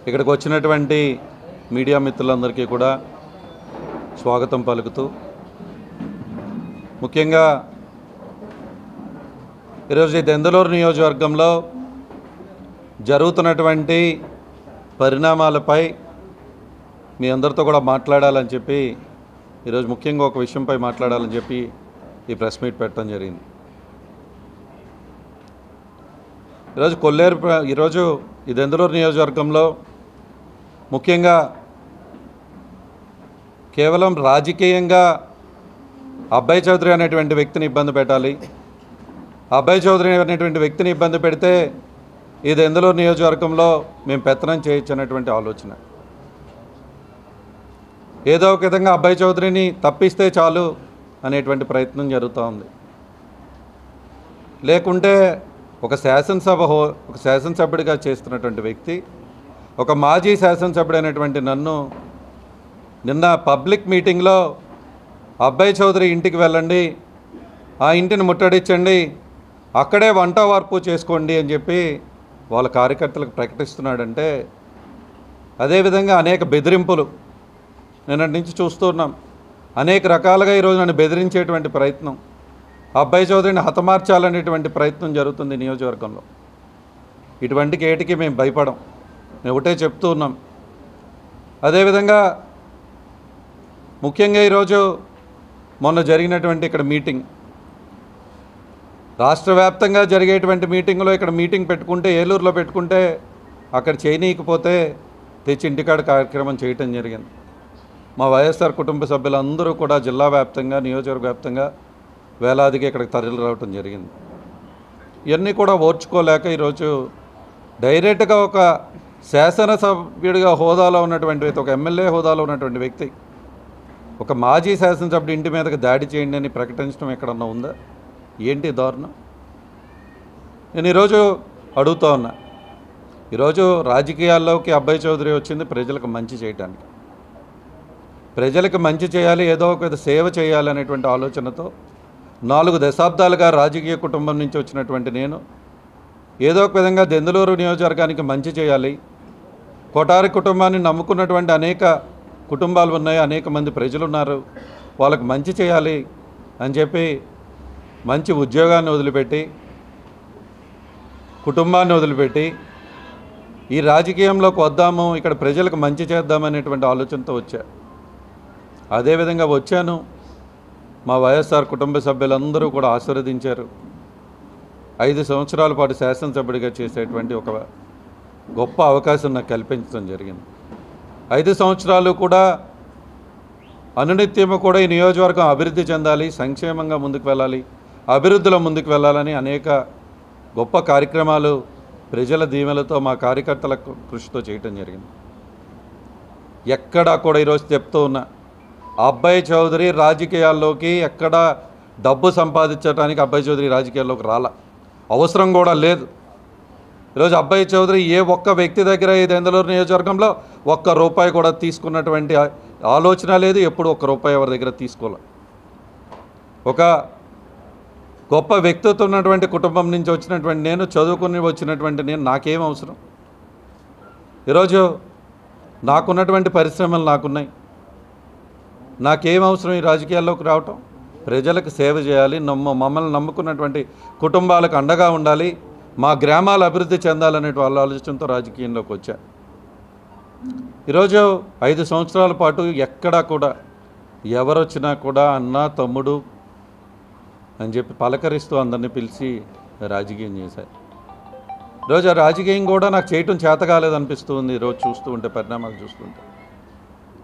ఇక్కడికి వచ్చినటువంటి మీడియా మిత్రులందరికీ కూడా స్వాగతం పలుకుతూ, ముఖ్యంగా ఈరోజు ఈ దెందులూరు నియోజకవర్గంలో జరుగుతున్నటువంటి పరిణామాలపై మీ అందరితో కూడా మాట్లాడాలని చెప్పి ఈరోజు ముఖ్యంగా ఒక విషయంపై మాట్లాడాలని చెప్పి ఈ ప్రెస్ మీట్ పెట్టడం జరిగింది. ఈరోజు ఈ దెందులూరు నియోజకవర్గంలో ముఖ్యంగా కేవలం రాజకీయంగా అబ్బాయి చౌదరి అనేటువంటి వ్యక్తిని ఇబ్బంది పెట్టాలి, అబ్బాయి చౌదరి అనేటువంటి వ్యక్తిని ఇబ్బంది పెడితే ఈ దెందులూరు నియోజకవర్గంలో మేము పెత్తనం చేయొచ్చు అనేటువంటి ఆలోచన. ఏదో ఒక విధంగా అబ్బాయి చౌదరిని తప్పిస్తే చాలు అనేటువంటి ప్రయత్నం జరుగుతూ ఉంది. లేకుంటే ఒక శాసనసభ్యుడిగా చేస్తున్నటువంటి వ్యక్తి, ఒక మాజీ శాసనసభ్యుడైనటువంటి నన్ను నిన్న పబ్లిక్ మీటింగ్లో అబ్బాయి చౌదరి ఇంటికి వెళ్ళండి, ఆ ఇంటిని ముట్టడించండి, అక్కడే వంట వార్పు చేసుకోండి అని చెప్పి వాళ్ళ కార్యకర్తలకు ప్రకటిస్తున్నాడంటే, అదేవిధంగా అనేక బెదిరింపులు నిన్నటి నుంచి చూస్తున్నాం. అనేక రకాలుగా ఈరోజు నన్ను బెదిరించేటువంటి ప్రయత్నం, అబ్బాయి చౌదరిని హతమార్చాలనేటువంటి ప్రయత్నం జరుగుతుంది నియోజకవర్గంలో. ఇటువంటికి ఏటికి మేము భయపడం, మేము ఒకటే చెప్తూ ఉన్నాం. అదేవిధంగా ముఖ్యంగా ఈరోజు మొన్న జరిగినటువంటి ఇక్కడ మీటింగ్, రాష్ట్ర వ్యాప్తంగా జరిగేటువంటి మీటింగ్లో ఇక్కడ మీటింగ్ పెట్టుకుంటే, ఏలూరులో పెట్టుకుంటే అక్కడ చేయనీయకపోతే తెచ్చి ఇంటికాడ కార్యక్రమం చేయటం జరిగింది. మా వైఎస్ఆర్ కుటుంబ సభ్యులందరూ కూడా జిల్లా వ్యాప్తంగా, నియోజకవర్గ వ్యాప్తంగా వేలాదిగా ఇక్కడికి తరలి రావటం జరిగింది. ఇవన్నీ కూడా ఓర్చుకోలేక ఈరోజు డైరెక్ట్గా ఒక శాసనసభ్యుడిగా హోదాలో ఉన్నటువంటి వ్యక్తి, ఒక ఎమ్మెల్యే హోదాలో ఉన్నటువంటి వ్యక్తి ఒక మాజీ శాసనసభ్యుడి ఇంటి మీదకి దాడి చేయండి అని ప్రకటించడం ఎక్కడన్నా ఉందా? ఏంటి దారుణం? నేను ఈరోజు అడుగుతూ ఉన్నా, ఈరోజు రాజకీయాల్లోకి అబ్బాయి చౌదరి వచ్చింది ప్రజలకు మంచి చేయడానికి, ప్రజలకు మంచి చేయాలి, ఏదో ఒక సేవ చేయాలి అనేటువంటి ఆలోచనతో 4 దశాబ్దాలుగా రాజకీయ కుటుంబం నుంచి వచ్చినటువంటి నేను ఏదో ఒక విధంగా దెందులూరు నియోజకవర్గానికి మంచి చేయాలి, కొటారి కుటుంబాన్ని నమ్ముకున్నటువంటి అనేక కుటుంబాలు ఉన్నాయి, అనేక మంది ప్రజలు ఉన్నారు, వాళ్ళకు మంచి చేయాలి అని చెప్పి మంచి ఉద్యోగాన్ని వదిలిపెట్టి, కుటుంబాన్ని వదిలిపెట్టి ఈ రాజకీయంలోకి వద్దాము, ఇక్కడ ప్రజలకు మంచి చేద్దామనేటువంటి ఆలోచనతో వచ్చా. అదేవిధంగా వచ్చాను, మా వైఎస్ఆర్ కుటుంబ సభ్యులందరూ కూడా ఆశీర్వదించారు. 5 సంవత్సరాల పాటు శాసనసభ్యుడిగా చేసేటువంటి ఒక గొప్ప అవకాశం నాకు కల్పించడం జరిగింది. 5 సంవత్సరాలు కూడా అనునిత్యము కూడా ఈ నియోజకవర్గం అభివృద్ధి చెందాలి, సంక్షేమంగా ముందుకు వెళ్ళాలి, అభివృద్ధిలో ముందుకు వెళ్ళాలని అనేక గొప్ప కార్యక్రమాలు ప్రజల దీవెనలతో మా కార్యకర్తల కృషితో చేయటం జరిగింది. ఎక్కడా కూడా ఈరోజు చెప్తూ ఉన్నా, అబ్బాయి చౌదరి రాజకీయాల్లోకి ఎక్కడ డబ్బు సంపాదించడానికి అబ్బాయి చౌదరి రాజకీయాల్లోకి రాలా, అవసరం కూడా లేదు. ఈరోజు అబ్బాయి చౌదరి ఏ ఒక్క వ్యక్తి దగ్గర ఈ దెందులూరు నియోజకవర్గంలో ₹1 కూడా తీసుకున్నటువంటి ఆలోచన లేదు, ఎప్పుడు ₹1 ఎవరి దగ్గర తీసుకోలే. ఒక గొప్ప వ్యక్తిత్వం ఉన్నటువంటి కుటుంబం నుంచి వచ్చినటువంటి నేను, చదువుకుని వచ్చినటువంటి నేను, నాకేం అవసరం? ఈరోజు నాకున్నటువంటి పరిశ్రమలు నాకున్నాయి, నాకేం అవసరం ఈ రాజకీయాల్లోకి రావటం? ప్రజలకు సేవ చేయాలి, మమ్మల్ని నమ్ముకున్నటువంటి కుటుంబాలకు అండగా ఉండాలి, మా గ్రామాలు అభివృద్ధి చెందాలనే వాళ్ళ ఆలోచనతో రాజకీయంలోకి వచ్చా. ఈరోజు 5 సంవత్సరాల పాటు ఎక్కడా కూడా ఎవరొచ్చినా కూడా అన్న, తమ్ముడు అని చెప్పి పలకరిస్తూ అందరినీ పిలిచి రాజకీయం చేశారు. ఈరోజు ఆ రాజకీయం కూడా నాకు చేయటం చేత కాలేదనిపిస్తుంది. ఈరోజు చూస్తూ ఉంటే, పరిణామాలు చూస్తుంటే,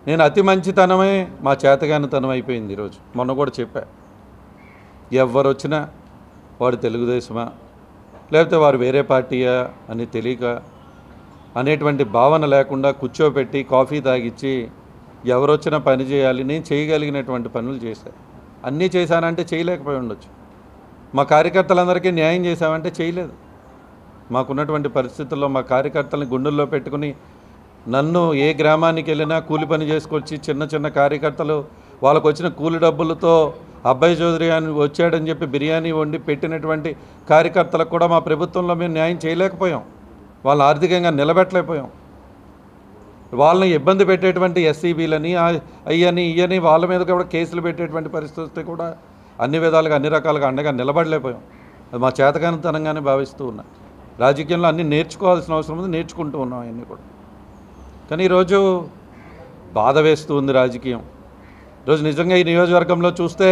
నేను అతి మంచితనమే మా చేతగానితనం అయిపోయింది. ఈరోజు మొన్న కూడా చెప్పా, ఎవరు వచ్చినా వాడు తెలుగుదేశమా లేకపోతే వారు వేరే పార్టీయా అని తెలియక అనేటువంటి భావన లేకుండా కూర్చోబెట్టి కాఫీ తాగిచ్చి ఎవరొచ్చినా పని చేయాలి, నేను చేయగలిగినటువంటి పనులు చేశాను. అన్నీ చేశానంటే చేయలేకపోయి ఉండొచ్చు, మా కార్యకర్తలందరికీ న్యాయం చేశామంటే చేయలేదు. మాకున్నటువంటి పరిస్థితుల్లో మా కార్యకర్తలని గుండెల్లో పెట్టుకుని నన్ను ఏ గ్రామానికి వెళ్ళినా కూలి పని చేసుకొచ్చి చిన్న చిన్న కార్యకర్తలు వాళ్ళకు వచ్చిన కూలి డబ్బులతో అబ్బాయి చౌదరి అని వచ్చాడని చెప్పి బిర్యానీ వండి పెట్టినటువంటి కార్యకర్తలకు కూడా మా ప్రభుత్వంలో మేము న్యాయం చేయలేకపోయాం, వాళ్ళని ఆర్థికంగా నిలబెట్టలేకపోయాం. వాళ్ళని ఇబ్బంది పెట్టేటువంటి ఎస్సీబీలని అయ్యని ఇయ్యని వాళ్ళ మీద కూడా కేసులు పెట్టేటువంటి పరిస్థితి వస్తే కూడా అన్ని విధాలుగా అన్ని రకాలుగా అండగా నిలబడలేకపోయాం. అది మా చేతకానితనంగానే భావిస్తూ ఉన్నా. రాజకీయంలో అన్నీ నేర్చుకోవాల్సిన అవసరం ఉంది, నేర్చుకుంటూ ఉన్నాం అవన్నీ కూడా. కానీ ఈరోజు బాధ వేస్తూ ఉంది రాజకీయం. ఈరోజు నిజంగా ఈ నియోజకవర్గంలో చూస్తే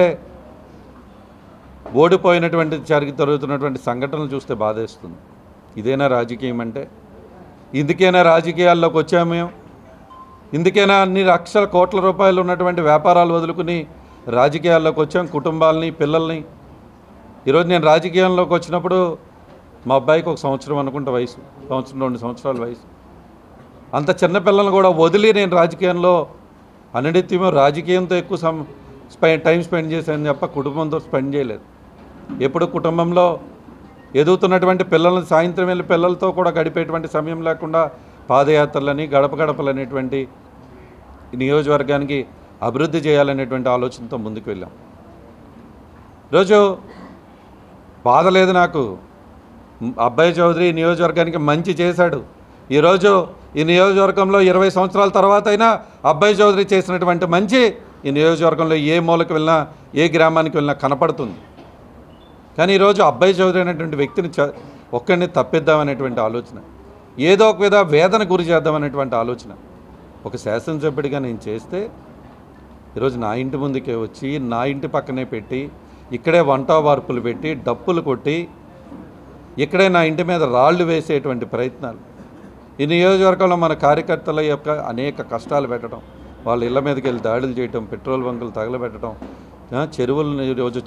ఓడిపోయినటువంటి జరుగుతున్నటువంటి సంఘటనలు చూస్తే బాధేస్తుంది. ఇదేనా రాజకీయం అంటే? ఇందుకైనా రాజకీయాల్లోకి వచ్చాము మేము? ఇందుకైనా అన్ని లక్షల కోట్ల రూపాయలు ఉన్నటువంటి వ్యాపారాలు వదులుకుని రాజకీయాల్లోకి వచ్చాం? కుటుంబాలని, పిల్లల్ని. ఈరోజు నేను రాజకీయంలోకి వచ్చినప్పుడు మా అబ్బాయికి 1 సంవత్సరం అనుకుంటా వయసు, 1-2 సంవత్సరాల వయసు. అంత చిన్న పిల్లల్ని కూడా వదిలి నేను రాజకీయంలో అనిడిత్యమో రాజకీయంతో ఎక్కువ టైం స్పెండ్ చేశాను తప్ప కుటుంబంతో స్పెండ్ చేయలేదు. ఎప్పుడు కుటుంబంలో ఎదుగుతున్నటువంటి పిల్లల్ని సాయంత్రం వెళ్ళి పిల్లలతో కూడా గడిపేటువంటి సమయం లేకుండా పాదయాత్రలని, గడప గడపలనేటువంటి నియోజకవర్గానికి అభివృద్ధి చేయాలనేటువంటి ఆలోచనతో ముందుకు వెళ్ళాం. ఈరోజు బాధ లేదు నాకు. అబ్బాయి చౌదరి నియోజకవర్గానికి మంచి చేశాడు. ఈరోజు ఈ నియోజకవర్గంలో 20 సంవత్సరాల తర్వాత అయినా అబ్బాయి చౌదరి చేసినటువంటి మంచి ఈ నియోజకవర్గంలో ఏ మూలకు వెళ్ళినా, ఏ గ్రామానికి వెళ్ళినా కనపడుతుంది. కానీ ఈరోజు అబ్బాయి చౌదరి అనేటువంటి వ్యక్తిని ఒక్కడిని తప్పిద్దామనేటువంటి ఆలోచన, ఏదో ఒక విధ వేదన గురి చేద్దామనేటువంటి ఆలోచన ఒక శాసనసభ్యుడిగా నేను చేస్తే ఈరోజు నా ఇంటి ముందుకే వచ్చి, నా ఇంటి పక్కనే పెట్టి, ఇక్కడే వంట వార్పులు పెట్టి, డప్పులు కొట్టి, ఇక్కడే నా ఇంటి మీద రాళ్ళు వేసేటువంటి ప్రయత్నాలు, ఈ నియోజకవర్గంలో మన కార్యకర్తల యొక్క అనేక కష్టాలు పెట్టడం, వాళ్ళ ఇళ్ల మీదకి వెళ్ళి దాడులు చేయటం, పెట్రోల్ బంకులు తగలబెట్టడం, చెరువులను ఈరోజు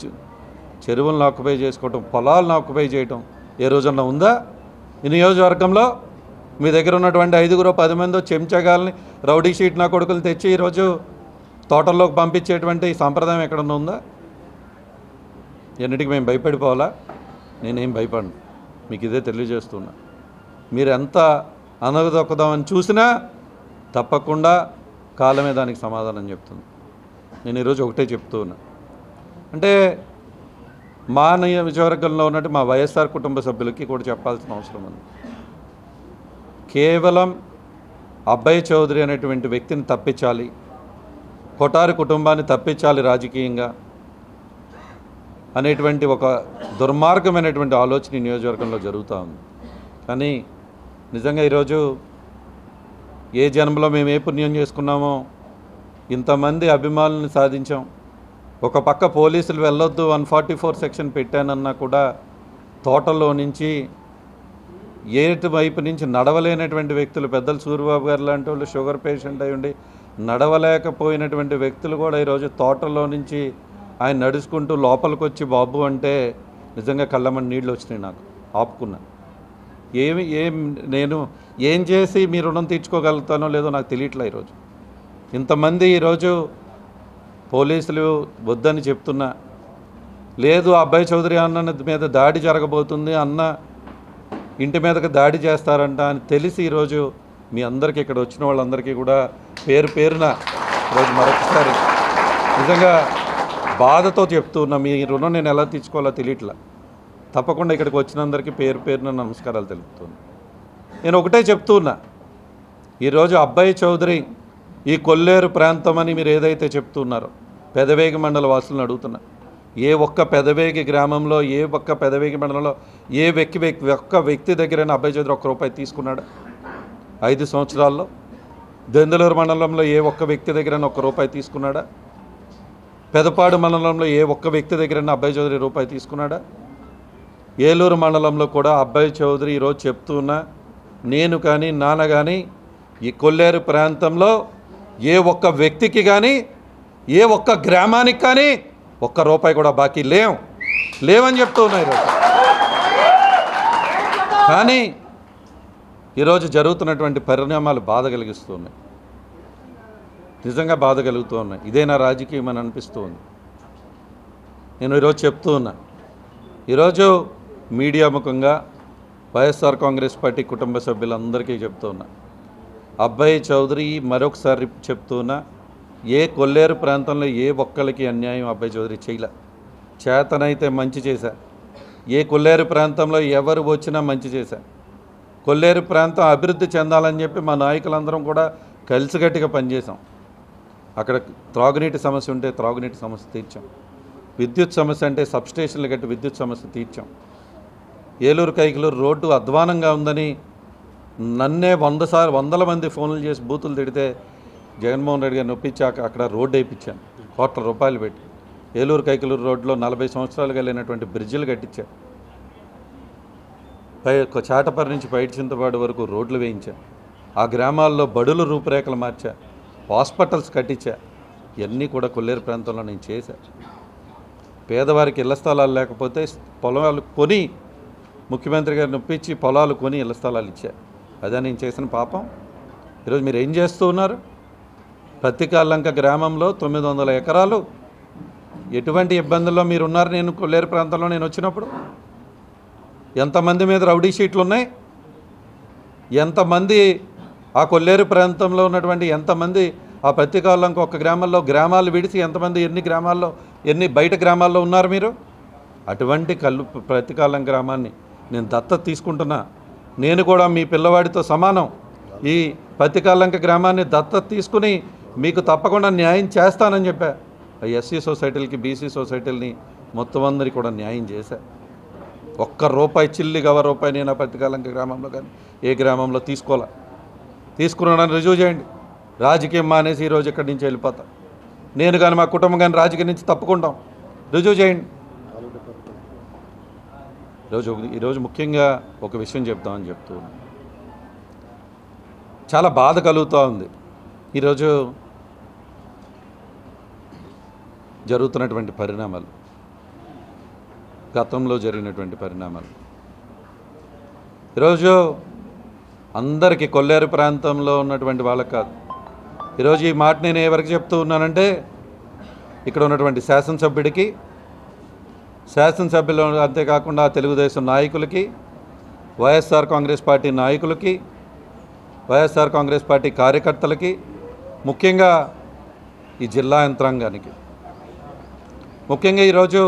చెరువులను ఆక్యుపై చేసుకోవటం, పొలాలను ఆక్యుపై చేయటం ఏ రోజన్నా ఉందా ఈ నియోజకవర్గంలో? మీ దగ్గర ఉన్నటువంటి 5-10 మందో చెంచగాల్ని, రౌడీ షీట్ నా కొడుకులు తెచ్చి ఈరోజు తోటల్లోకి పంపించేటువంటి సంప్రదాయం ఎక్కడన్నా ఉందా? ఎన్నిటికి మేము భయపడిపోవాలా? నేనేం భయపడను. మీకు ఇదే తెలియజేస్తున్నా. మీరు ఎంత అనగదొక్కదామని చూసినా తప్పకుండా కాలమే దానికి సమాధానం చెప్తుంది. నేను ఈరోజు ఒకటే చెప్తూ ఉన్నా, అంటే మా నియోజకవర్గంలో ఉన్నట్టు మా వైఎస్ఆర్ కుటుంబ సభ్యులకి కూడా చెప్పాల్సిన అవసరం ఉంది. కేవలం అబ్బాయి చౌదరి అనేటువంటి వ్యక్తిని తప్పించాలి, కొటారి కుటుంబాన్ని తప్పించాలి రాజకీయంగా అనేటువంటి ఒక దుర్మార్గమైనటువంటి ఆలోచన ఈ నియోజకవర్గంలో జరుగుతూ ఉంది. కానీ నిజంగా ఈరోజు ఏ జన్మలో మేము ఏ పుణ్యం చేసుకున్నామో ఇంతమంది అభిమానులను సాధించాం. ఒక పక్క పోలీసులు వెళ్ళొద్దు 144 సెక్షన్ పెట్టానన్నా కూడా తోటల్లో నుంచి ఏటు వైపు నుంచి నడవలేనటువంటి వ్యక్తులు, పెద్దలు సూరిబాబు గారు లాంటి వాళ్ళు షుగర్ పేషెంట్ అయి ఉండి నడవలేకపోయినటువంటి వ్యక్తులు కూడా ఈరోజు తోటల్లో నుంచి ఆయన నడుచుకుంటూ లోపలికి వచ్చి బాబు అంటే నిజంగా కళ్ళమని నీళ్ళు వచ్చినాయి. నాకు ఆపుకున్నా. నేను ఏం చేసి మీ రుణం తీర్చుకోగలుగుతానో లేదో నాకు తెలియట్లే. ఈరోజు ఇంతమంది ఈరోజు పోలీసులు వద్దని చెప్తున్నా, లేదు అబ్బాయి చౌదరి అన్న మీద దాడి జరగబోతుంది, అన్న ఇంటి మీదకి దాడి చేస్తారంట అని తెలిసి ఈరోజు మీ అందరికీ, ఇక్కడ వచ్చిన వాళ్ళందరికీ కూడా పేరు పేరున ఈరోజు మరొకసారి నిజంగా బాధతో చెప్తున్నా. మీ రుణం నేను ఎలా తీర్చుకోవాలో తెలియట్లా. తప్పకుండా ఇక్కడికి వచ్చినందరికీ పేరు పేరున నమస్కారాలు తెలుపుతున్నా. నేను ఒకటే చెప్తున్నా, ఈరోజు అబ్బాయి చౌదరి ఈ కొల్లేరు ప్రాంతం అని మీరు ఏదైతే చెప్తున్నారో, పెదవేగి మండల వాసులను అడుగుతున్నా, ఏ ఒక్క పెదవేగి గ్రామంలో, ఏ ఒక్క పెదవేగి మండలంలో ఏ ఒక్క వ్యక్తి దగ్గరైనా అబ్బాయి చౌదరి ₹1 తీసుకున్నాడా 5 సంవత్సరాల్లో? దెందులూరు మండలంలో ఏ ఒక్క వ్యక్తి దగ్గరైనా ₹1 తీసుకున్నాడా? పెదపాడు మండలంలో ఏ ఒక్క వ్యక్తి దగ్గరైనా అబ్బాయి చౌదరి ₹1 తీసుకున్నాడా? ఏలూరు మండలంలో కూడా అబ్బాయి చౌదరి ఈరోజు చెప్తున్నా, నేను కానీ నాన్న కానీ ఈ కొల్లేరు ప్రాంతంలో ఏ ఒక్క వ్యక్తికి కానీ, ఏ ఒక్క గ్రామానికి కానీ ₹1 కూడా బాకీ లేవని చెప్తూ ఉన్నాయి ఈరోజు. కానీ ఈరోజు జరుగుతున్నటువంటి పరిణామాలు బాధ కలిగిస్తూ ఉన్నాయి, నిజంగా బాధ కలుగుతూ ఉన్నాయి. ఇదేనా రాజకీయం అని అనిపిస్తూ ఉంది. నేను ఈరోజు చెప్తూ ఉన్నా, ఈరోజు మీడియా ముఖంగా వైఎస్ఆర్ కాంగ్రెస్ పార్టీ కుటుంబ సభ్యులందరికీ చెప్తూ ఉన్నా, అబ్బాయి చౌదరి మరొకసారి చెప్తున్నా, ఏ కొల్లేరు ప్రాంతంలో ఏ ఒక్కరికి అన్యాయం అబ్బాయి చౌదరి చేయలే. చేతనైతే మంచి చేశా. ఏ కొల్లేరు ప్రాంతంలో ఎవరు వచ్చినా మంచి చేశా. కొల్లేరు ప్రాంతం అభివృద్ధి చెందాలని చెప్పి మా నాయకులందరం కూడా కలిసికట్టుగా పనిచేసాం. అక్కడ త్రాగునీటి సమస్య ఉంటే త్రాగునీటి సమస్య తీర్చాం. విద్యుత్ సమస్య అంటే సబ్స్టేషన్లు కట్టి విద్యుత్ సమస్య తీర్చాం. ఏలూరు కైకలూరు రోడ్డు అధ్వానంగా ఉందని నన్నే వందల మంది ఫోన్లు చేసి బూతులు తిడితే జగన్మోహన్ రెడ్డి గారిని ఒప్పించాక అక్కడ రోడ్డు వేయించాను ₹1,00,00,000 పెట్టి. ఏలూరు కైకలూరు రోడ్లో 40 సంవత్సరాలుగా లేనటువంటి బ్రిడ్జిలు కట్టించాను. చాటపర్రి నుంచి పైటి చింతపాడు వరకు రోడ్లు వేయించాను. ఆ గ్రామాల్లో బడులు రూపురేఖలు మార్చా, హాస్పిటల్స్ కట్టించా. ఇవన్నీ కూడా కొల్లేరు ప్రాంతంలో నేను చేశాను. పేదవారికి ఇళ్ల స్థలాలు లేకపోతే పొలాలు కొని ముఖ్యమంత్రి గారిని ఒప్పించి పొలాలు కొని ఇళ్ల స్థలాలు ఇచ్చా. అదే నేను చేసిన పాపం. ఈరోజు మీరు ఏం చేస్తూ ఉన్నారు? పత్తికాలంక గ్రామంలో 900 ఎకరాలు ఎటువంటి ఇబ్బందుల్లో మీరు ఉన్నారు? నేను కొల్లేరు ప్రాంతంలో నేను వచ్చినప్పుడు ఎంతమంది మీద రౌడీ షీట్లు ఉన్నాయి? ఎంతమంది ఆ కొల్లేరు ప్రాంతంలో ఉన్నటువంటి ఎంతమంది ఆ పత్తికాలంక ఒక గ్రామంలో గ్రామాలు విడిచి ఎంతమంది ఎన్ని బయట గ్రామాల్లో ఉన్నారు మీరు? అటువంటి పత్తికాలం గ్రామాన్ని నేను దత్తత తీసుకుంటున్నా. నేను కూడా మీ పిల్లవాడితో సమానం. ఈ పత్తికాలంక గ్రామాన్ని దత్తత తీసుకుని మీకు తప్పకుండా న్యాయం చేస్తానని చెప్పా. ఎస్సీ సొసైటీలకి బీసీ సొసైటీలని మొత్తం అందరికీ కూడా న్యాయం చేశా. ₹1 చిల్లిగవ రూపాయి నేను ఆ పత్తికాలంక గ్రామంలో కానీ ఏ గ్రామంలో తీసుకున్నానని రుజువు చేయండి. రాజకీయం మానేసి ఈరోజు ఇక్కడి నుంచి వెళ్ళిపోతా. నేను కానీ మా కుటుంబం కానీ రాజకీయం నుంచి తప్పుకుంటాం. రుజువు చేయండి. ఈరోజు ముఖ్యంగా ఒక విషయం చెప్తామని చెప్తూ ఉన్నాను. చాలా బాధ కలుగుతూ ఉంది. ఈరోజు జరుగుతున్నటువంటి పరిణామాలు, గతంలో జరిగినటువంటి పరిణామాలు ఈరోజు అందరికీ కొల్లేరు ప్రాంతంలో ఉన్నటువంటి వాళ్ళకి కాదు. ఈరోజు ఈ మాట నేను ఎవరికి చెప్తూ ఉన్నానంటే ఇక్కడ ఉన్నటువంటి శాసనసభ్యులు అంతేకాకుండా తెలుగుదేశం నాయకులకి, వైఎస్ఆర్ కాంగ్రెస్ పార్టీ నాయకులకి, వైఎస్ఆర్ కాంగ్రెస్ పార్టీ కార్యకర్తలకి, ముఖ్యంగా ఈ జిల్లా యంత్రాంగానికి, ముఖ్యంగా ఈరోజు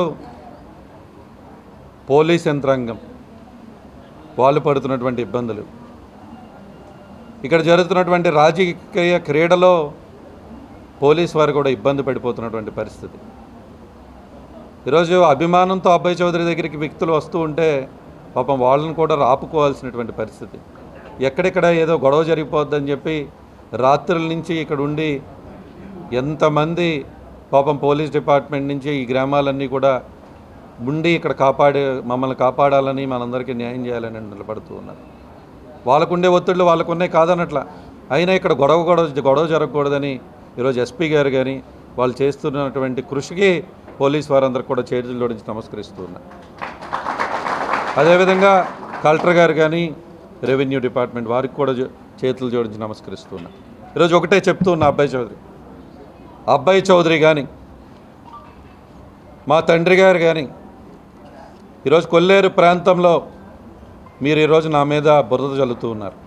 పోలీస్ యంత్రాంగం వాళ్ళు పడుతున్నటువంటి ఇబ్బందులు, ఇక్కడ జరుగుతున్నటువంటి రాజకీయ క్రీడలో పోలీస్ వారు కూడా ఇబ్బంది పడిపోతున్నటువంటి పరిస్థితి. ఈరోజు అభిమానంతో అబ్బాయి చౌదరి దగ్గరికి వ్యక్తులు వస్తూ ఉంటే పాపం వాళ్ళని కూడా ఆపుకోవాల్సినటువంటి పరిస్థితి. ఎక్కడెక్కడ ఏదో గొడవ జరిగిపోద్దని చెప్పి రాత్రుల నుంచి ఇక్కడ ఉండి ఎంతమంది పాపం పోలీస్ డిపార్ట్మెంట్ నుంచి ఈ గ్రామాలన్నీ కూడా ఉండి ఇక్కడ మమ్మల్ని కాపాడాలని, మనందరికీ న్యాయం చేయాలని నిలబడుతూ ఉన్నారు. వాళ్ళకుండే ఒత్తిళ్ళు వాళ్ళకున్నాయి కాదనట్లా. అయినా ఇక్కడ గొడవ జరగకూడదని ఈరోజు ఎస్పీ గారు కానీ వాళ్ళు చేస్తున్నటువంటి కృషికి పోలీస్ వారందరూ కూడా చేతులు జోడించి నమస్కరిస్తూ ఉన్నారు. అదేవిధంగా కలెక్టర్ గారు కానీ రెవెన్యూ డిపార్ట్మెంట్ వారికి కూడా చేతులు జోడించి నమస్కరిస్తూ ఉన్నారు. ఈరోజు ఒకటే చెప్తూ ఉన్నా, అబ్బాయి చౌదరి కానీ మా తండ్రి గారు కానీ ఈరోజు కొల్లేరు ప్రాంతంలో మీరు ఈరోజు నా మీద బురద చల్లుతూ ఉన్నారు.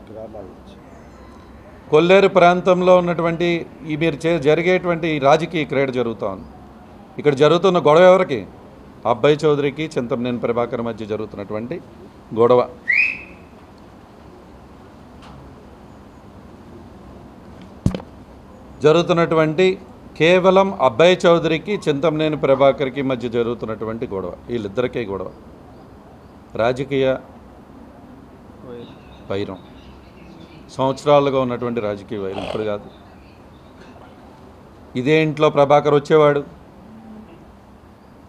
కొల్లేరు ప్రాంతంలో ఉన్నటువంటి ఈ మీరు జరిగేటువంటి రాజకీయ క్రీడ జరుగుతూ ఉంది. ఇక్కడ జరుగుతున్న గొడవ ఎవరికి? అబ్బాయి చౌదరికి చింతమనేని ప్రభాకర్ మధ్య జరుగుతున్నటువంటి గొడవ. జరుగుతున్నటువంటి కేవలం అబ్బాయి చౌదరికి చింతమనేని ప్రభాకర్కి మధ్య జరుగుతున్నటువంటి గొడవ, వీళ్ళిద్దరికీ గొడవ. రాజకీయ వైరం, సంవత్సరాలుగా ఉన్నటువంటి రాజకీయ వైరం ఇప్పుడు కాదు. ఇదే ఇంట్లో ప్రభాకర్ వచ్చేవాడు,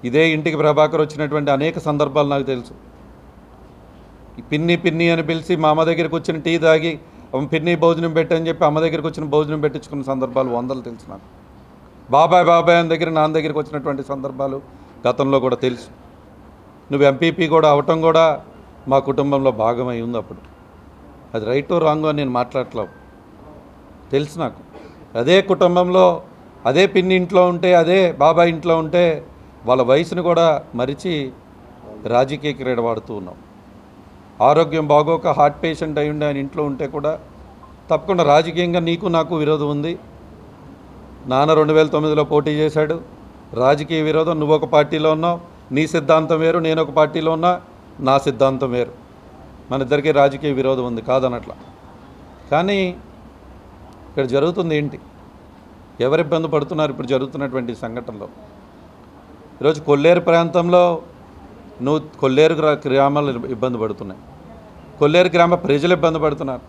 ఇదే ఇంటికి ప్రభాకర్ వచ్చినటువంటి అనేక సందర్భాలు నాకు తెలుసు. పిన్ని అని పిలిచి మా అమ్మ దగ్గరికి వచ్చిన టీ తాగి పిన్ని భోజనం పెట్టని చెప్పి అమ్మ దగ్గరికి వచ్చిన భోజనం పెట్టించుకున్న సందర్భాలు వందలు తెలుసు నాకు. బాబాయ్ అని దగ్గర నాన్న దగ్గరికి వచ్చినటువంటి సందర్భాలు గతంలో కూడా తెలుసు. నువ్వు ఎంపీపీ కూడా అవటం కూడా మా కుటుంబంలో భాగమై ఉంది. అప్పుడు అది రైటో రాంగో అని నేను మాట్లాడట్లేవు, తెలుసు నాకు. అదే కుటుంబంలో అదే పిన్ని ఇంట్లో ఉంటే, అదే బాబాయ్ ఇంట్లో ఉంటే వాళ్ళ వయసును కూడా మరిచి రాజకీయ క్రీడ వాడుతూ ఉన్నాం. ఆరోగ్యం బాగోక హార్ట్ పేషెంట్ అయి ఉండి ఆయన ఇంట్లో ఉంటే కూడా తప్పకుండా రాజకీయంగా నీకు నాకు విరోధం ఉంది. నాన్న 2009లో పోటీ చేశాడు, రాజకీయ విరోధం. నువ్వు ఒక పార్టీలో ఉన్నావు, నీ సిద్ధాంతం వేరు, నేను ఒక పార్టీలో ఉన్నా, నా సిద్ధాంతం వేరు. మన ఇద్దరికీ రాజకీయ విరోధం ఉంది కాదనట్లా. కానీ ఇక్కడ జరుగుతుంది ఏంటి? ఎవరు ఇబ్బంది పడుతున్నారు ఇప్పుడు జరుగుతున్నటువంటి సంఘటనలో? ఈరోజు కొల్లేరు ప్రాంతంలో కొల్లేరు గ్రామాలు ఇబ్బంది పడుతున్నాయి, కొల్లేరు గ్రామ ప్రజలు ఇబ్బంది పడుతున్నారు,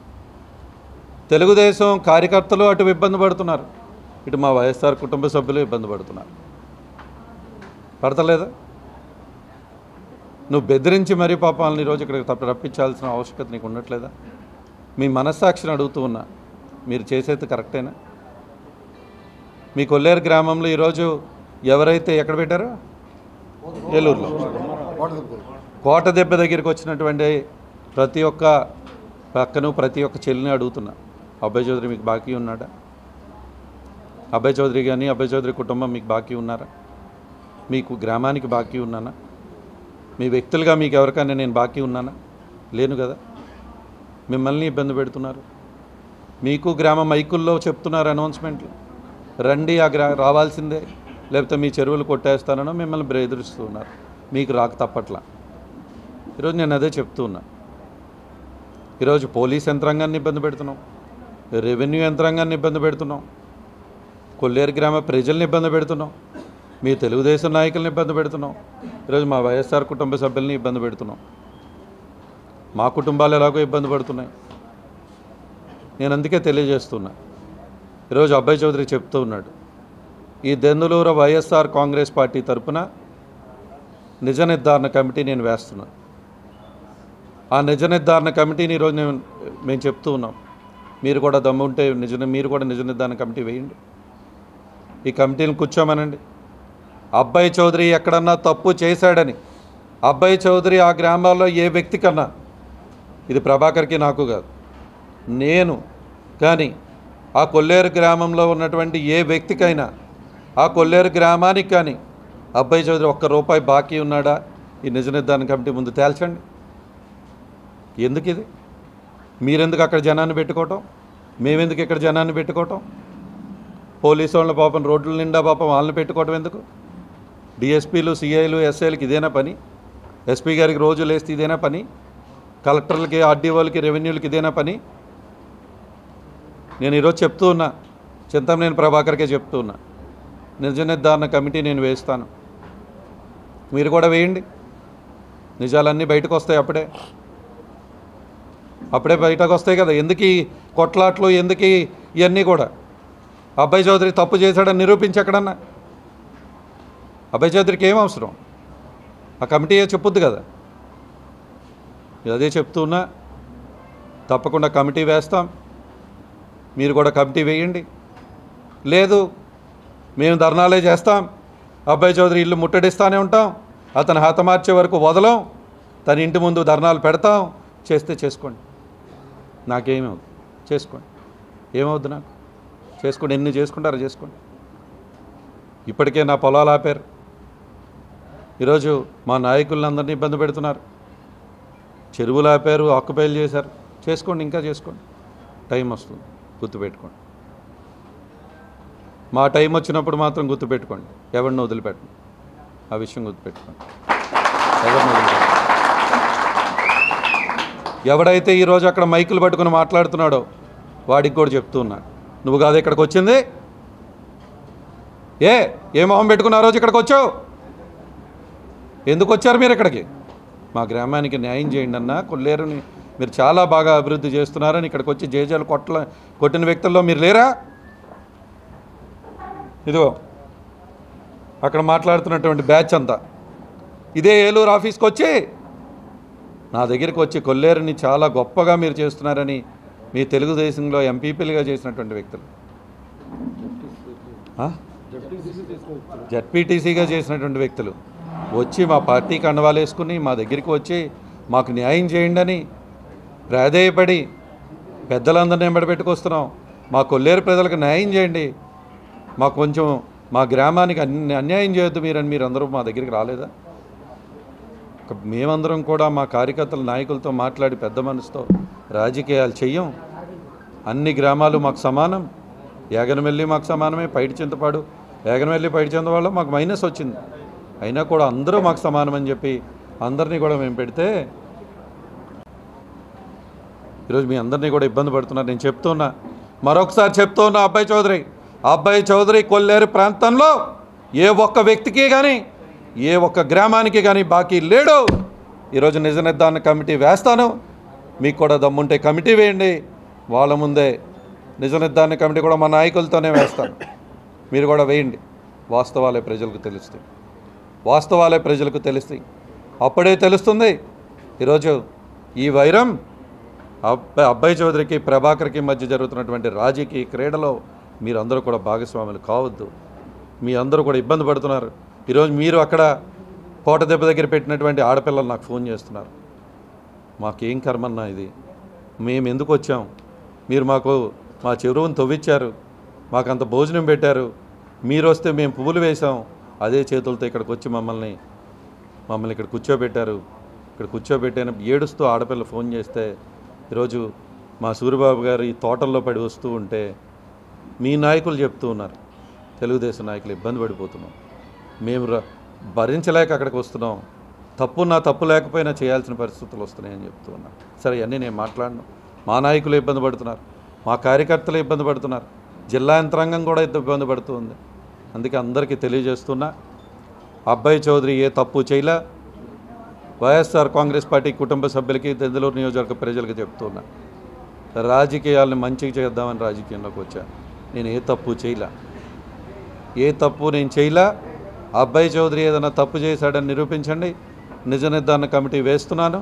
తెలుగుదేశం కార్యకర్తలు అటు ఇబ్బంది పడుతున్నారు, ఇటు మా వైఎస్ఆర్ కుటుంబ సభ్యులు ఇబ్బంది పడుతున్నారు. పడతలేదా? నువ్వు బెదిరించి మరీ పాపాలని ఈరోజు ఇక్కడ రప్పించాల్సిన ఆవశ్యకత నీకు ఉండట్లేదా? మీ మనస్సాక్షిని అడుగుతూ ఉన్నా, మీరు చేసేది కరెక్టేనా? మీ కొల్లేరు గ్రామంలో ఈరోజు ఎవరైతే ఎక్కడ పెట్టారో ఏలూరులో కోట దెబ్బ దగ్గరికి వచ్చినటువంటి ప్రతి ఒక్క పక్కను ప్రతి ఒక్క చెల్లిని అడుగుతున్నా, అభయ్ చౌదరి మీకు బాకీ ఉన్నాడా? అభయ్ చౌదరి కానీ అభయ్ చౌదరి కుటుంబం మీకు బాకీ ఉన్నారా? మీకు గ్రామానికి బాకీ ఉన్నానా? మీ వ్యక్తులుగా మీకు ఎవరికైనా నేను బాకీ ఉన్నానా? లేను కదా. మిమ్మల్ని ఇబ్బంది పెడుతున్నారు. మీకు గ్రామ మైకుల్లో చెప్తున్నారు అనౌన్స్మెంట్లు, రండి రావాల్సిందే, లేకపోతే మీ చెరువులు కొట్టేస్తానో మిమ్మల్ని బెదిరిస్తూ ఉన్నారు. మీకు రాక తప్పట్లా. ఈరోజు నేను అదే చెప్తూ ఉన్నా. ఈరోజు పోలీస్ యంత్రాంగాన్ని ఇబ్బంది పెడుతున్నాం, రెవెన్యూ యంత్రాంగాన్ని ఇబ్బంది పెడుతున్నాం, కొల్లేరు గ్రామ ప్రజల్ని ఇబ్బంది పెడుతున్నాం, మీ తెలుగుదేశం నాయకుల్ని ఇబ్బంది పెడుతున్నాం, ఈరోజు మా వైఎస్ఆర్ కుటుంబ సభ్యుల్ని ఇబ్బంది పెడుతున్నాం. మా కుటుంబాలు ఎలాగో ఇబ్బంది పడుతున్నాయి. నేను అందుకే తెలియజేస్తున్నా. ఈరోజు అభయ్ చౌదరి చెప్తూ ఉన్నాడు, ఈ దెందులూరు వైఎస్ఆర్ కాంగ్రెస్ పార్టీ తరఫున నిజ నిర్ధారణ కమిటీ నేను వేస్తున్నాను. ఆ నిజ నిర్ధారణ కమిటీని ఈరోజు మేము చెప్తూ ఉన్నాం. మీరు కూడా దమ్ముంటే మీరు కూడా నిజ నిర్ధారణ కమిటీ వేయండి. ఈ కమిటీని కూర్చోమనండి. అభయ్ చౌదరి ఎక్కడన్నా తప్పు చేశాడని, అభయ్ చౌదరి ఆ గ్రామాల్లో ఏ వ్యక్తి కన్నా, ఇది ప్రభాకర్కి నాకు కాదు, నేను కానీ ఆ కొల్లేరు గ్రామంలో ఉన్నటువంటి ఏ వ్యక్తికైనా, ఆ కొల్లేరు గ్రామానికి కానీ అభయ్ చౌదరి ఒక్క రూపాయి బాకీ ఉన్నాడా ఈ నిజ నిర్ధారణ కమిటీ ముందు తేల్చండి. ఎందుకు ఇది? మీరెందుకు అక్కడ జనాన్ని పెట్టుకోవటం, మేమెందుకు ఇక్కడ జనాన్ని పెట్టుకోవటం? పోలీసు వాళ్ళ పాపం రోడ్ల నిండా పాపం వాళ్ళని పెట్టుకోవటం ఎందుకు? డిఎస్పీలు సిఐలు ఎస్ఐలకి ఇదేనా పని? ఎస్పీ గారికి రోజు లేస్తే ఇదేనా పని? కలెక్టర్లకి ఆర్డీఓలకి రెవెన్యూలకి ఇదేనా పని? నేను ఈరోజు చెప్తూ ఉన్నా, చింతమనేని ప్రభాకర్కే చెప్తూ ఉన్నా, నిజ నిర్ధారణ కమిటీ నేను వేస్తాను, మీరు కూడా వేయండి. నిజాలన్నీ బయటకు వస్తాయి, అప్పుడే బయటకు వస్తాయి కదా. ఎందుకు ఈ కొట్లాట్లు, ఎందుకు ఇవన్నీ కూడా? అభయ్ చౌదరి తప్పు చేశాడని నిరూపించి ఎక్కడన్నా? అభయ్ చౌదరికి ఏం అవసరం? ఆ కమిటీ చెప్పుద్ది కదా. అదే చెప్తున్నా, తప్పకుండా కమిటీ వేస్తాం, మీరు కూడా కమిటీ వేయండి. లేదు మేము ధర్నాలే చేస్తాం, అభయ్ చౌదరి ఇల్లు ముట్టడిస్తూనే ఉంటాం, అతను హతమార్చే వరకు వదలం, తన ఇంటి ముందు ధర్నాలు పెడతాం, చేస్తే చేసుకోండి, నాకేమవుద్దు, చేసుకోండి, ఏమవుద్దు నాకు, చేసుకోండి, ఎన్ని చేసుకుంటారో చేసుకోండి. ఇప్పటికే నా పొలాలు ఆపారు, ఈరోజు మా నాయకులందరినీ ఇబ్బంది పెడుతున్నారు, చెరువులు ఆపారు, ఆక్యుపైలు చేశారు. చేసుకోండి, ఇంకా చేసుకోండి, టైం వస్తుంది, గుర్తుపెట్టుకోండి. మా టైం వచ్చినప్పుడు మాత్రం గుర్తుపెట్టుకోండి, ఎవరిని వదిలిపెట్టండి, ఆ విషయం గుర్తుపెట్టుకోండి. ఎవరిని వదిలిపెట్టండి. ఎవడైతే ఈరోజు అక్కడ మైకులు పట్టుకుని మాట్లాడుతున్నాడో వాడికి కూడా చెప్తూ ఉన్నా, నువ్వు కాదు ఇక్కడికి వచ్చింది, ఏ మొహం పెట్టుకున్న రోజు ఇక్కడికి వచ్చావు? ఎందుకు వచ్చారు మీరు ఇక్కడికి? మా గ్రామానికి న్యాయం చేయండి అన్న, కొల్లేరుని మీరు చాలా బాగా అభివృద్ధి చేస్తున్నారని ఇక్కడికి వచ్చి జేజాలు కొట్టిన వ్యక్తుల్లో మీరు లేరా? ఇదిగో అక్కడ మాట్లాడుతున్నటువంటి బ్యాచ్ అంతా ఇదే ఏలూరు ఆఫీస్కి వచ్చి నా దగ్గరికి వచ్చి కొల్లేరుని చాలా గొప్పగా మీరు చేస్తున్నారని మీ తెలుగుదేశంలో ఎంపీపీలుగా చేసినటువంటి వ్యక్తులు, జడ్పీటీసీగా చేసినటువంటి వ్యక్తులు వచ్చి మా పార్టీ కండవాలు వేసుకుని మా దగ్గరికి వచ్చి మాకు న్యాయం చేయండి అని ప్రాధేయపడి పెద్దలందరినీ ఎంబడబెట్టుకొస్తున్నాం. మా కొల్లేరు ప్రజలకు న్యాయం చేయండి, మాకు కొంచెం మా గ్రామానికి అన్యాయం చేయొద్దు మీరని మీరందరూ మా దగ్గరికి రాలేదా? మేమందరం కూడా మా కార్యకర్తల నాయకులతో మాట్లాడి పెద్ద మనసుతో రాజకీయాలు చెయ్యం. అన్ని గ్రామాలు మాకు సమానం, యాగనమెల్లి మాకు సమానమే, పైడి చింతపాడు యాగనమెల్లి పైడి చింతపాడులో మాకు మైనస్ వచ్చింది, అయినా కూడా అందరూ మాకు సమానమని చెప్పి అందరినీ కూడా మేము పెడితే ఈరోజు మీ అందరినీ కూడా ఇబ్బంది పడుతున్నారు. నేను చెప్తున్నా, మరొకసారి చెప్తూ ఉన్న అబ్బాయి చౌదరి కొల్లేరు ప్రాంతంలో ఏ ఒక్క వ్యక్తికి కానీ ఏ ఒక్క గ్రామానికి కానీ బాకీ లేడు. ఈరోజు నిజ నిర్ధారణ కమిటీ వేస్తాను, మీకు కూడా దమ్ముంటే కమిటీ వేయండి. వాళ్ళ ముందే నిజ నిర్ధారణ కమిటీ కూడా మా నాయకులతోనే వేస్తాను, మీరు కూడా వేయండి. వాస్తవాలే ప్రజలకు తెలుస్తాయి. అప్పుడే తెలుస్తుంది ఈరోజు ఈ వైరం అబ్బాయి చౌదరికి ప్రభాకర్కి మధ్య జరుగుతున్నటువంటి రాజకీయ క్రీడలో మీరందరూ కూడా భాగస్వాములు కావద్దు. మీ అందరూ కూడా ఇబ్బంది పడుతున్నారు. ఈరోజు మీరు అక్కడ కోట దెబ్బ దగ్గర పెట్టినటువంటి ఆడపిల్లలు నాకు ఫోన్ చేస్తున్నారు. మాకేం కర్మన్నా ఇది, మేము ఎందుకు వచ్చాం? మీరు మాకు మా చెరువును తవ్విచ్చారు, మాకు అంత భోజనం పెట్టారు, మీరు వస్తే మేము పువ్వులు వేసాం, అదే చేతులతో ఇక్కడికి వచ్చి మమ్మల్ని ఇక్కడ కూర్చోబెట్టారు. ఇక్కడ కూర్చోబెట్టాను ఏడుస్తూ ఆడపిల్ల ఫోన్ చేస్తే ఈరోజు మా సూరిబాబు గారు ఈ తోటల్లో పడి వస్తూ ఉంటే మీ నాయకులు చెప్తూ ఉన్నారు, తెలుగుదేశం నాయకులు ఇబ్బంది పడిపోతున్నాం, మేము భరించలేక అక్కడికి వస్తున్నాం, తప్పు లేకపోయినా చేయాల్సిన పరిస్థితులు వస్తున్నాయని చెప్తూ ఉన్నారు. సరే, అన్నీ నేను మాట్లాడను. మా నాయకులు ఇబ్బంది పడుతున్నారు, మా కార్యకర్తలు ఇబ్బంది పడుతున్నారు, జిల్లా యంత్రాంగం కూడా ఇబ్బంది పడుతుంది. అందుకే అందరికీ తెలియజేస్తున్నా, అబ్బాయి చౌదరి ఏ తప్పు చేయలే. వైఎస్ఆర్ కాంగ్రెస్ పార్టీ కుటుంబ సభ్యులకి, దెందులూరు నియోజకవర్గ ప్రజలకు చెప్తున్నా, రాజకీయాలను మంచిగా చేద్దామని రాజకీయంలోకి వచ్చాను. నేను ఏ తప్పు చేయలే. అబ్బాయి చౌదరి ఏదైనా తప్పు చేశాడని నిరూపించండి, నిజ నిర్ధారణ కమిటీ వేస్తున్నాను.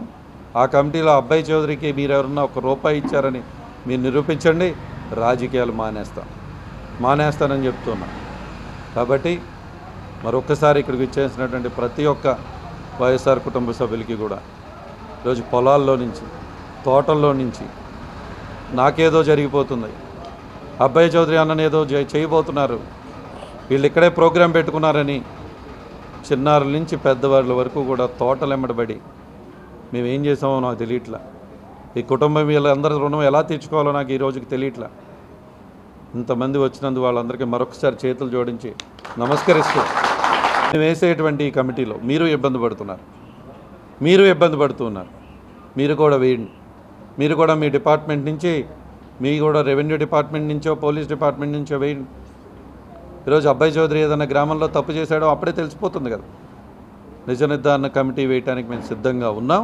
ఆ కమిటీలో అబ్బాయి చౌదరికి మీరు ఎవరన్నా ₹1 ఇచ్చారని మీరు నిరూపించండి, రాజకీయాలు మానేస్తానని చెప్తున్నా. కాబట్టి మరొక్కసారి ఇక్కడికి ఇచ్చేసినటువంటి ప్రతి ఒక్క వైఎస్ఆర్ కుటుంబ సభ్యులకి కూడా ఈరోజు పొలాల్లో నుంచి, తోటల్లో నుంచి నాకేదో జరిగిపోతుంది, అబ్బాయి చౌదరి అన్నని ఏదో చేయబోతున్నారు, వీళ్ళు ఇక్కడే ప్రోగ్రాం పెట్టుకున్నారని చిన్నారుల నుంచి పెద్దవాళ్ళ వరకు కూడా తోటలెమ్మడబడి మేమేం చేసామో నాకు తెలియట్లా. ఈ కుటుంబం వీళ్ళందరి రుణం ఎలా తీర్చుకోవాలో నాకు ఈ రోజుకి తెలియట్లా. ఇంతమంది వచ్చినందుకు వాళ్ళందరికీ మరొకసారి చేతులు జోడించి నమస్కరిస్తూ, మేము వేసేటువంటి ఈ కమిటీలో మీరు ఇబ్బంది పడుతున్నారు, మీరు కూడా వేయండి. మీరు కూడా మీ డిపార్ట్మెంట్ నుంచి, మీ కూడా రెవెన్యూ డిపార్ట్మెంట్ నుంచో పోలీస్ డిపార్ట్మెంట్ నుంచో వేయండి. ఈరోజు అబ్బాయి చౌదరి ఏదైనా గ్రామంలో తప్పు చేశాడో అప్పుడే తెలిసిపోతుంది కదా. నిజ నిర్ధారణ కమిటీ వేయడానికి మేము సిద్ధంగా ఉన్నాం.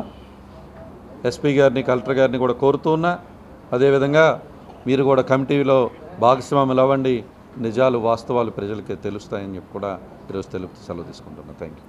ఎస్పీ గారిని, కలెక్టర్ గారిని కూడా కోరుతూ ఉన్నా. అదేవిధంగా మీరు కూడా కమిటీలో భాగస్వాములు అవ్వండి, నిజాలు వాస్తవాలు ప్రజలకి తెలుస్తాయని చెప్పి కూడా ఈరోజు సెలవు తీసుకుంటున్నాను. Thank you.